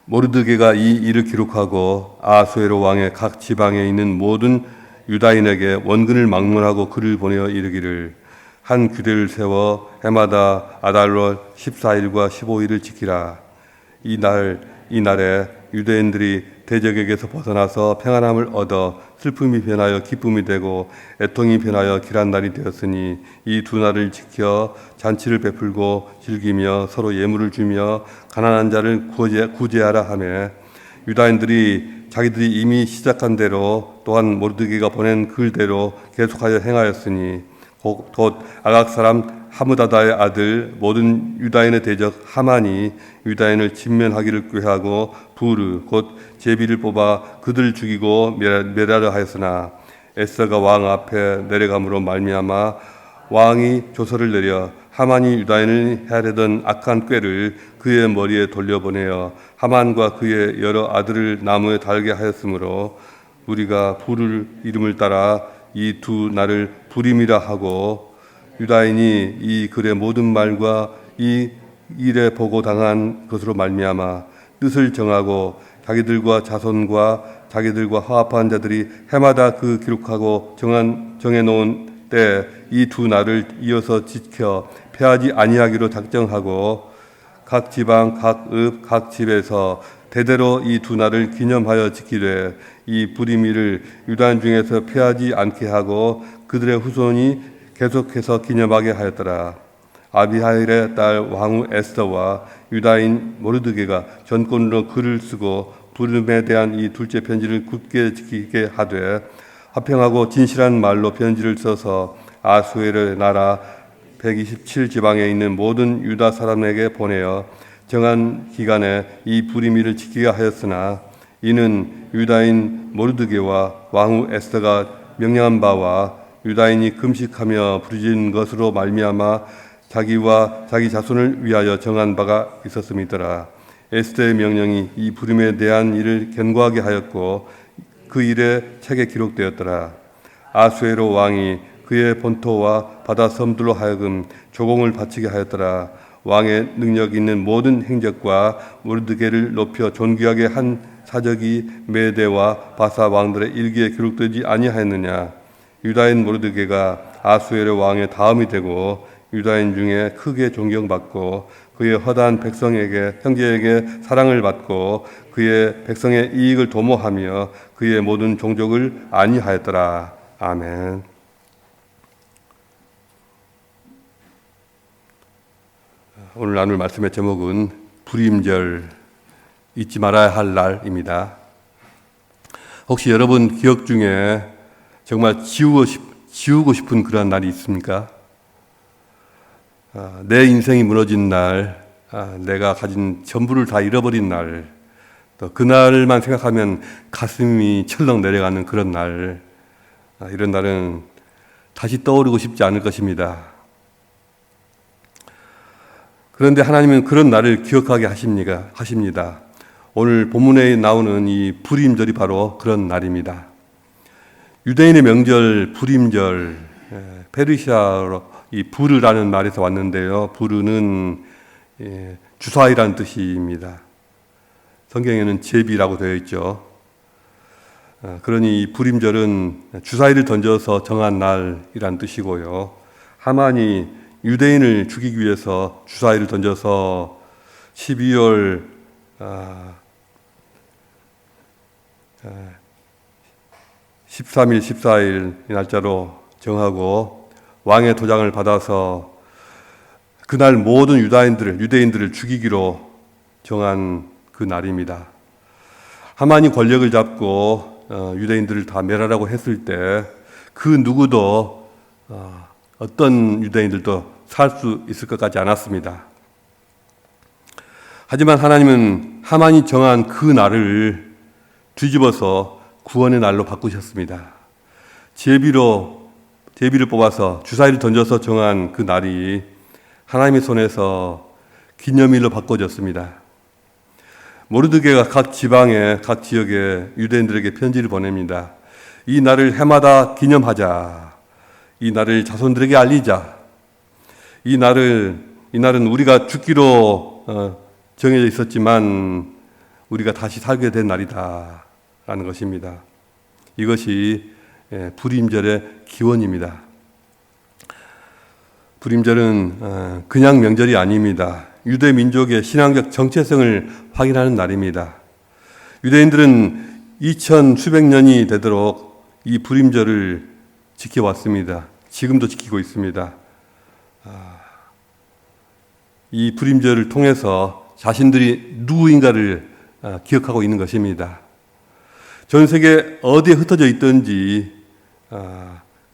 모르드게가 이 일을 기록하고 아수에로 왕의 각 지방에 있는 모든 유다인에게 원근을 막론하고 글을 보내어 이르기를 한 규례를 세워 해마다 아달월 14일과 15일을 지키라. 이날에 유대인들이 대적에게서 벗어나서 평안함을 얻어 슬픔이 변하여 기쁨이 되고 애통이 변하여 길한 날이 되었으니 이 두 날을 지켜 잔치를 베풀고 즐기며 서로 예물을 주며 가난한 자를 구제하라 하며 유다인들이 자기들이 이미 시작한 대로 또한 모르드게가 보낸 글대로 계속하여 행하였으니 곧 아각 사람 하므다다의 아들 모든 유다인의 대적 하만이 유다인을 진면하기를 꾀하고 부르 곧 제비를 뽑아 그들을 죽이고 멸하려 하였으나 에스더가 왕 앞에 내려감으로 말미암아 왕이 조서를 내려 하만이 유다인을 해하려던 악한 꾀를 그의 머리에 돌려보내어 하만과 그의 여러 아들을 나무에 달게 하였으므로 우리가 부를 이름을 따라 이 두 날을 부림이라 하고 유다인이 이 글의 모든 말과 이 일에 보고 당한 것으로 말미암아 뜻을 정하고 자기들과 자손과 자기들과 화합한 자들이 해마다 그 기록하고 정해놓은 때 이 두 날을 이어서 지켜 패하지 아니하기로 작정하고 각 지방 각 읍 각 집에서 대대로 이 두 날을 기념하여 지키되 이 부림일을 유다인 중에서 패하지 않게 하고 그들의 후손이 계속해서 기념하게 하였더라. 아비하일의 딸 왕후 에스더와 유다인 모르드게가 전권으로 글을 쓰고 부름에 대한 이 둘째 편지를 굳게 지키게 하되 화평하고 진실한 말로 편지를 써서 아수에르 나라 127지방에 있는 모든 유다 사람에게 보내어 정한 기간에 이 부림일을 지키게 하였으나 이는 유다인 모르드게와 왕후 에스더가 명령한 바와 유다인이 금식하며 부르짖은 것으로 말미암아 자기와 자기 자손을 위하여 정한 바가 있었음이더라. 에스더의 명령이 이 부림에 대한 일을 견고하게 하였고 그 일의 책에 기록되었더라. 아수에로 왕이 그의 본토와 바다 섬들로 하여금 조공을 바치게 하였더라. 왕의 능력 있는 모든 행적과 모르드게를 높여 존귀하게 한 사적이 메대와 바사 왕들의 일기에 기록되지 아니하였느냐. 유다인 모르드게가 아수에르 왕의 다음이 되고 유다인 중에 크게 존경받고 그의 허다한 형제에게 사랑을 받고 그의 백성의 이익을 도모하며 그의 모든 종족을 안위하였더라. 아멘. 오늘 나눌 말씀의 제목은 불임절, 잊지 말아야 할 날입니다. 혹시 여러분 기억 중에 정말 지우고 싶은 그런 날이 있습니까? 내 인생이 무너진 날, 내가 가진 전부를 다 잃어버린 날, 또 그날만 생각하면 가슴이 철렁 내려가는 그런 날, 이런 날은 다시 떠오르고 싶지 않을 것입니다. 그런데 하나님은 그런 날을 기억하게 하십니다. 오늘 본문에 나오는 이 불임절이 바로 그런 날입니다. 유대인의 명절 불임절, 페르시아로 이 부르라는 말에서 왔는데요. 부르는 주사위라는 뜻입니다. 성경에는 제비라고 되어 있죠. 그러니 이 불임절은 주사위를 던져서 정한 날이란 뜻이고요. 하만이 유대인을 죽이기 위해서 주사위를 던져서 12월 13일, 14일 이 날짜로 정하고 왕의 도장을 받아서 그날 모든 유대인들을 죽이기로 정한 그 날입니다. 하만이 권력을 잡고 유대인들을 다 멸하라고 했을 때 그 누구도 어떤 유대인들도 살 수 있을 것 같지 않았습니다. 하지만 하나님은 하만이 정한 그 날을 뒤집어서 구원의 날로 바꾸셨습니다. 제비를 뽑아서 주사위를 던져서 정한 그 날이 하나님의 손에서 기념일로 바꿔졌습니다. 모르드게가 각 지방에 각 지역에 유대인들에게 편지를 보냅니다. 이 날을 해마다 기념하자. 이 날을 자손들에게 알리자. 이 날은 우리가 죽기로 정해져 있었지만 우리가 다시 살게 된 날이다라는 것입니다. 이것이 불임절의 기원입니다. 불임절은 그냥 명절이 아닙니다. 유대 민족의 신앙적 정체성을 확인하는 날입니다. 유대인들은 2000 수백 년이 되도록 이 불임절을 지켜왔습니다. 지금도 지키고 있습니다. 이 불임절을 통해서 자신들이 누구인가를 기억하고 있는 것입니다. 전 세계 어디에 흩어져 있든지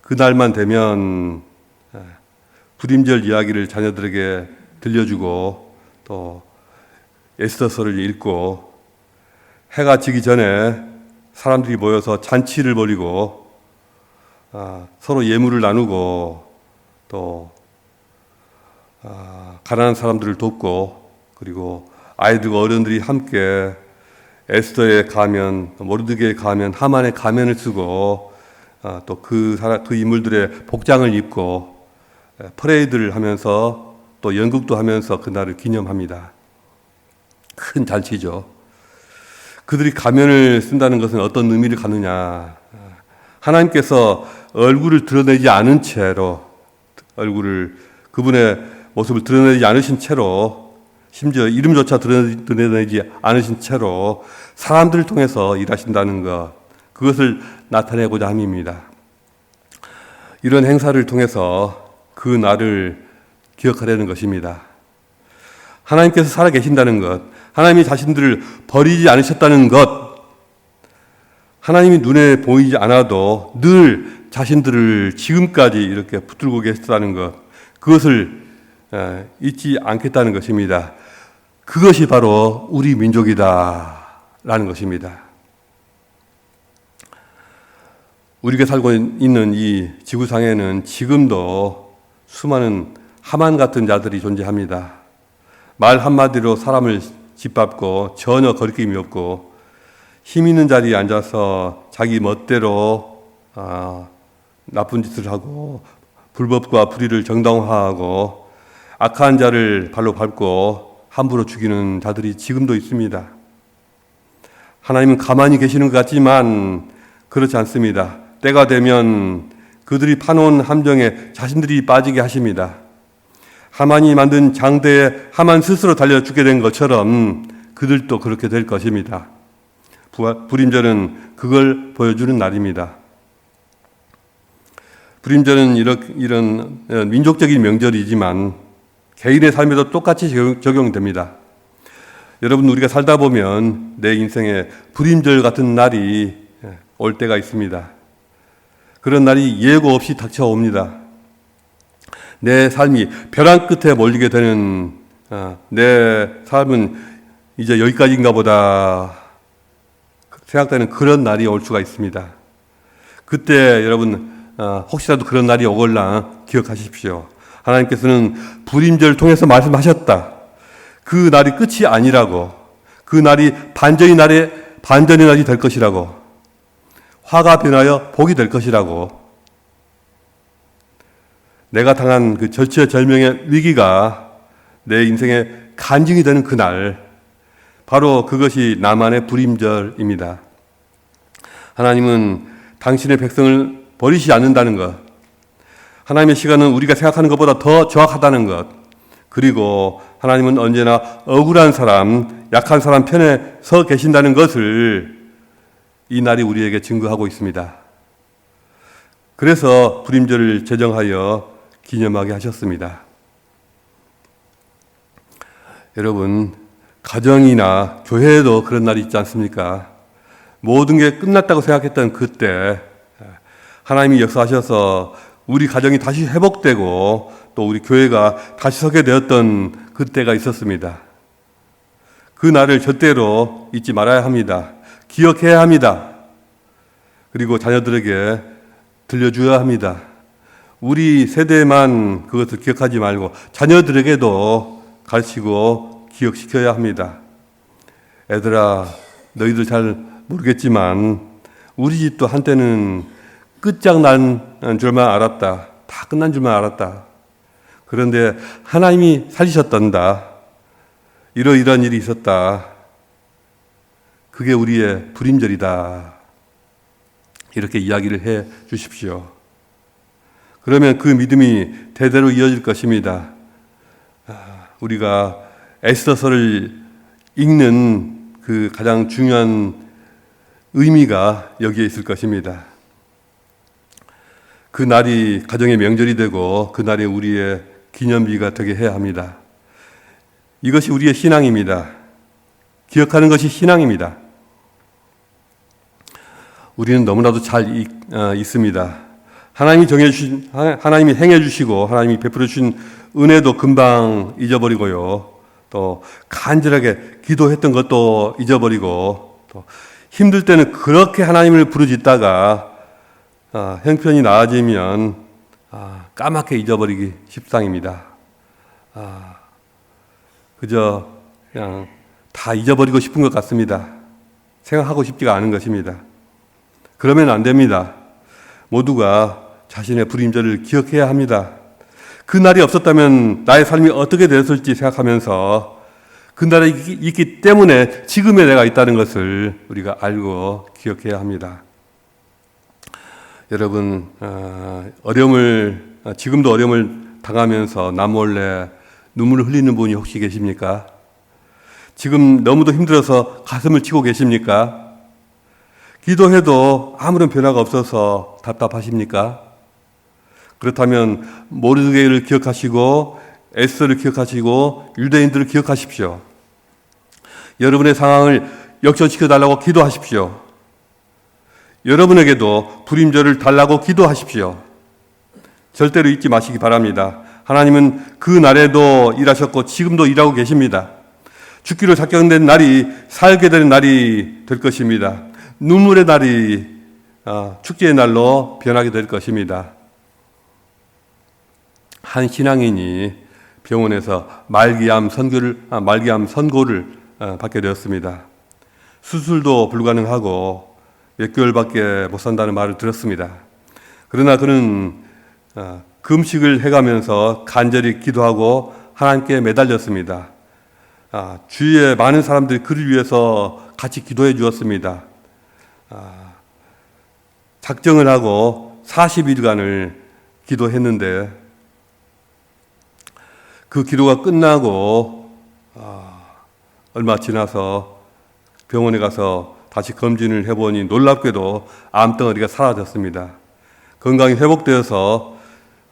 그날만 되면 불임절 이야기를 자녀들에게 들려주고 또 에스더서를 읽고 해가 지기 전에 사람들이 모여서 잔치를 벌이고 서로 예물을 나누고 또 가난한 사람들을 돕고 그리고 아이들과 어른들이 함께 에스더의 가면, 모르드게의 가면, 하만의 가면을 쓰고 또 그 인물들의 복장을 입고 퍼레이드를 하면서 또 연극도 하면서 그날을 기념합니다. 큰 잔치죠. 그들이 가면을 쓴다는 것은 어떤 의미를 갖느냐. 하나님께서 얼굴을 드러내지 않은 채로 그분의 모습을 드러내지 않으신 채로 심지어 이름조차 드러내지 않으신 채로 사람들을 통해서 일하신다는 것, 그것을 나타내고자 함입니다. 이런 행사를 통해서 그 날을 기억하려는 것입니다. 하나님께서 살아계신다는 것, 하나님이 자신들을 버리지 않으셨다는 것, 하나님이 눈에 보이지 않아도 늘 자신들을 지금까지 이렇게 붙들고 계셨다는 것, 그것을 잊지 않겠다는 것입니다. 그것이 바로 우리 민족이다라는 것입니다. 우리가 살고 있는 이 지구상에는 지금도 수많은 하만 같은 자들이 존재합니다. 말 한마디로 사람을 짓밟고 전혀 거리낌이 없고 힘 있는 자리에 앉아서 자기 멋대로 나쁜 짓을 하고 불법과 불의를 정당화하고 악한 자를 발로 밟고 함부로 죽이는 자들이 지금도 있습니다. 하나님은 가만히 계시는 것 같지만 그렇지 않습니다. 때가 되면 그들이 파놓은 함정에 자신들이 빠지게 하십니다. 하만이 만든 장대에 하만 스스로 달려 죽게 된 것처럼 그들도 그렇게 될 것입니다. 불임절은 그걸 보여주는 날입니다. 불임절은 이런 민족적인 명절이지만 개인의 삶에도 똑같이 적용됩니다. 여러분, 우리가 살다 보면 내 인생에 불임절 같은 날이 올 때가 있습니다. 그런 날이 예고 없이 닥쳐옵니다. 내 삶이 벼랑 끝에 몰리게 되는 내 삶은 이제 여기까지인가 보다 생각되는 그런 날이 올 수가 있습니다. 그때 여러분 혹시라도 그런 날이 오걸랑 기억하십시오. 하나님께서는 불임절을 통해서 말씀하셨다. 그 날이 끝이 아니라고. 그 날이 반전의 날이 될 것이라고. 화가 변하여 복이 될 것이라고. 내가 당한 그 절체절명의 위기가 내 인생의 간증이 되는 그날, 바로 그것이 나만의 불임절입니다. 하나님은 당신의 백성을 버리지 않는다는 것, 하나님의 시간은 우리가 생각하는 것보다 더 정확하다는 것, 그리고 하나님은 언제나 억울한 사람, 약한 사람 편에 서 계신다는 것을 이 날이 우리에게 증거하고 있습니다. 그래서 불임절을 제정하여 기념하게 하셨습니다. 여러분, 가정이나 교회에도 그런 날이 있지 않습니까? 모든 게 끝났다고 생각했던 그때 하나님이 역사하셔서 우리 가정이 다시 회복되고 또 우리 교회가 다시 서게 되었던 그때가 있었습니다. 그 날을 절대로 잊지 말아야 합니다. 기억해야 합니다. 그리고 자녀들에게 들려줘야 합니다. 우리 세대만 그것을 기억하지 말고 자녀들에게도 가르치고 기억시켜야 합니다. 애들아, 너희들 잘 모르겠지만 우리 집도 한때는 끝장난 줄만 알았다. 다 끝난 줄만 알았다. 그런데 하나님이 살리셨단다. 이러이러한 일이 있었다. 그게 우리의 불임절이다. 이렇게 이야기를 해 주십시오. 그러면 그 믿음이 대대로 이어질 것입니다. 우리가 에스더서를 읽는 그 가장 중요한 의미가 여기에 있을 것입니다. 그 날이 가정의 명절이 되고 그 날이 우리의 기념비가 되게 해야 합니다. 이것이 우리의 신앙입니다. 기억하는 것이 신앙입니다. 우리는 너무나도 잘 있습니다. 하나님이 행해 주시고 하나님이 베풀어 주신 은혜도 금방 잊어버리고요. 또 간절하게 기도했던 것도 잊어버리고 또 힘들 때는 그렇게 하나님을 부르짖다가 형편이 나아지면 까맣게 잊어버리기 십상입니다. 그저 그냥 다 잊어버리고 싶은 것 같습니다. 생각하고 싶지가 않은 것입니다. 그러면 안 됩니다. 모두가 자신의 불임절을 기억해야 합니다. 그 날이 없었다면 나의 삶이 어떻게 되었을지 생각하면서 그 날이 있기 때문에 지금의 내가 있다는 것을 우리가 알고 기억해야 합니다. 여러분, 지금도 어려움을 당하면서 남몰래 눈물을 흘리는 분이 혹시 계십니까? 지금 너무도 힘들어서 가슴을 치고 계십니까? 기도해도 아무런 변화가 없어서 답답하십니까? 그렇다면 모르드게를 기억하시고 에스더를 기억하시고 유대인들을 기억하십시오. 여러분의 상황을 역전시켜달라고 기도하십시오. 여러분에게도 불임절을 달라고 기도하십시오. 절대로 잊지 마시기 바랍니다. 하나님은 그 날에도 일하셨고 지금도 일하고 계십니다. 죽기로 작정된 날이 살게 되는 날이 될 것입니다. 눈물의 날이 축제의 날로 변하게 될 것입니다. 한 신앙인이 병원에서 말기암 선고를 받게 되었습니다. 수술도 불가능하고 몇 개월밖에 못 산다는 말을 들었습니다. 그러나 그는 금식을 해가면서 간절히 기도하고 하나님께 매달렸습니다. 주위에 많은 사람들이 그를 위해서 같이 기도해 주었습니다. 작정을 하고 40일간을 기도했는데 그 기도가 끝나고 얼마 지나서 병원에 가서 다시 검진을 해보니 놀랍게도 암덩어리가 사라졌습니다. 건강이 회복되어서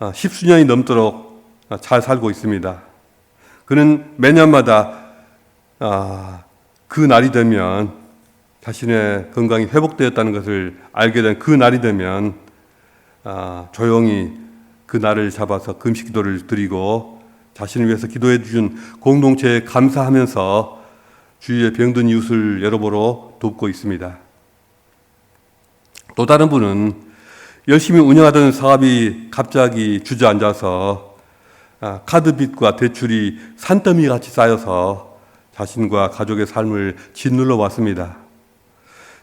10수년이 넘도록 잘 살고 있습니다. 그는 매년마다 그 날이 되면 자신의 건강이 회복되었다는 것을 알게 된 그 날이 되면 조용히 그 날을 잡아서 금식 기도를 드리고 자신을 위해서 기도해 주신 공동체에 감사하면서 주위에 병든 이웃을 여러모로 돕고 있습니다. 또 다른 분은 열심히 운영하던 사업이 갑자기 주저앉아서 카드빚과 대출이 산더미 같이 쌓여서 자신과 가족의 삶을 짓눌러 왔습니다.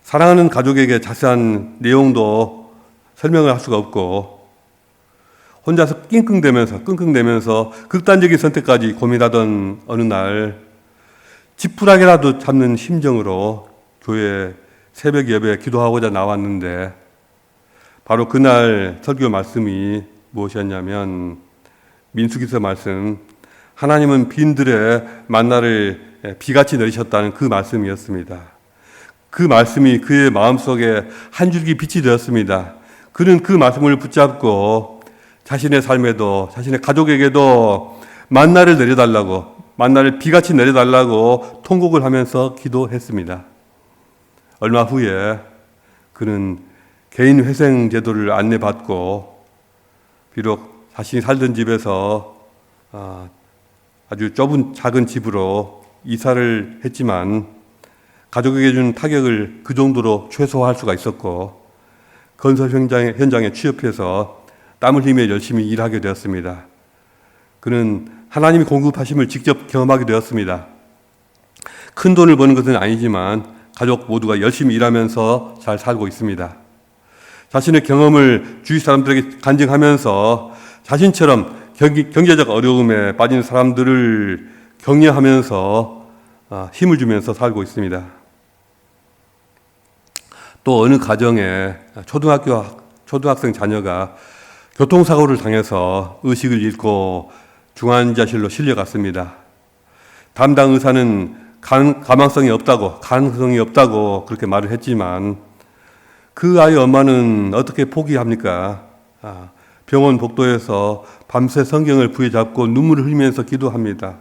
사랑하는 가족에게 자세한 내용도 설명을 할 수가 없고 혼자서 끙끙대면서 극단적인 선택까지 고민하던 어느 날 지푸라기라도 잡는 심정으로 교회 새벽 예배에 기도하고자 나왔는데 바로 그날 설교 말씀이 무엇이었냐면 민수기서 말씀, 하나님은 빈들의 만나를 비같이 내리셨다는 그 말씀이었습니다. 그 말씀이 그의 마음속에 한 줄기 빛이 되었습니다. 그는 그 말씀을 붙잡고 자신의 삶에도 자신의 가족에게도 만나를 내려달라고, 만나를 비같이 내려달라고 통곡을 하면서 기도했습니다. 얼마 후에 그는 개인 회생 제도를 안내받고 비록 자신이 살던 집에서 아주 좁은 작은 집으로 이사를 했지만 가족에게 준 타격을 그 정도로 최소화할 수가 있었고 건설 현장에 취업해서 땀을 흘리며 열심히 일하게 되었습니다. 그는 하나님이 공급하심을 직접 경험하게 되었습니다. 큰 돈을 버는 것은 아니지만 가족 모두가 열심히 일하면서 잘 살고 있습니다. 자신의 경험을 주위 사람들에게 간증하면서 자신처럼 경제적 어려움에 빠진 사람들을 격려하면서 힘을 주면서 살고 있습니다. 또 어느 가정에 초등학생 자녀가 교통사고를 당해서 의식을 잃고 중환자실로 실려갔습니다. 담당 의사는 가능성이 없다고 그렇게 말을 했지만 그 아이 엄마는 어떻게 포기합니까? 병원 복도에서 밤새 성경을 부여잡고 눈물을 흘리면서 기도합니다.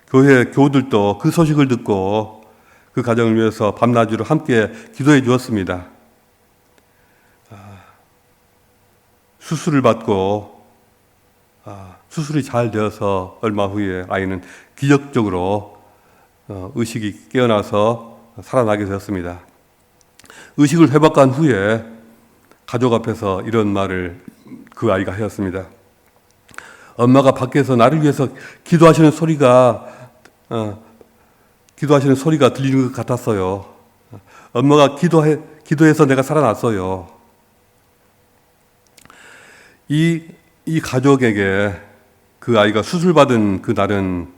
교회 교우들도 그 소식을 듣고 그 가정을 위해서 밤낮으로 함께 기도해 주었습니다. 수술을 받고 수술이 잘 되어서 얼마 후에 아이는 기적적으로 의식이 깨어나서 살아나게 되었습니다. 의식을 회복한 후에 가족 앞에서 이런 말을 그 아이가 하였습니다. 엄마가 밖에서 나를 위해서 기도하시는 소리가 들리는 것 같았어요. 엄마가 기도해서 내가 살아났어요. 이 가족에게 그 아이가 수술받은 그 날은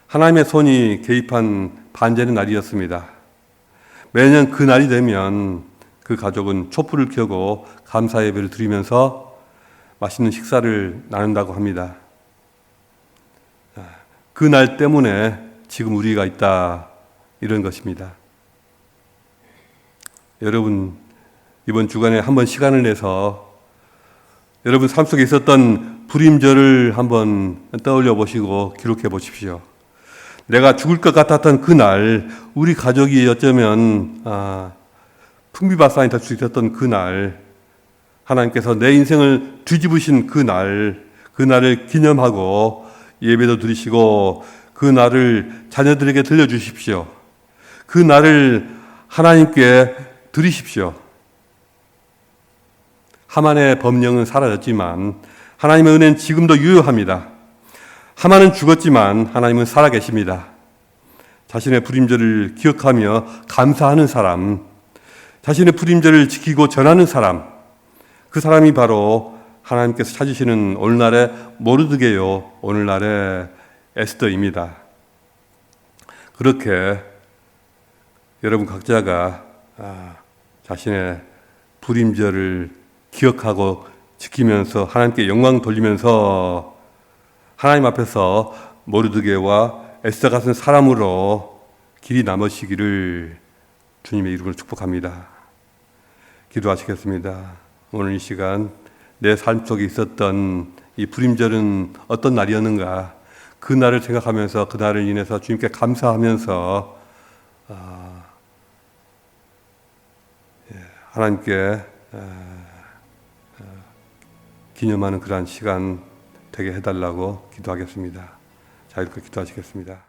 하나님의 손이 개입한 반전의 날이었습니다. 매년 그 날이 되면 그 가족은 촛불을 켜고 감사 예배를 드리면서 맛있는 식사를 나눈다고 합니다. 그 날 때문에 지금 우리가 있다, 이런 것입니다. 여러분, 이번 주간에 한번 시간을 내서 여러분 삶 속에 있었던 불임절을 한번 떠올려 보시고 기록해 보십시오. 내가 죽을 것 같았던 그날, 우리 가족이 어쩌면 풍비박산이 될 수 있었던 그날, 하나님께서 내 인생을 뒤집으신 그날을 기념하고 예배도 드리시고 그 날을 자녀들에게 들려주십시오. 그 날을 하나님께 드리십시오. 하만의 법령은 사라졌지만 하나님의 은혜는 지금도 유효합니다. 하만은 죽었지만 하나님은 살아계십니다. 자신의 불임절을 기억하며 감사하는 사람, 자신의 불임절을 지키고 전하는 사람, 그 사람이 바로 하나님께서 찾으시는 오늘날의 모르드게요, 오늘날의 에스더입니다. 그렇게 여러분 각자가 자신의 불임절을 기억하고 지키면서 하나님께 영광 돌리면서 하나님 앞에서 모르드게와 에스더 같은 사람으로 길이 남으시기를 주님의 이름으로 축복합니다. 기도하시겠습니다. 오늘 이 시간 내 삶 속에 있었던 이 불임절은 어떤 날이었는가, 그 날을 생각하면서 그 날을 인해서 주님께 감사하면서 하나님께 기념하는 그러한 시간 되게 해달라고 기도하겠습니다. 자, 이렇게 기도하시겠습니다.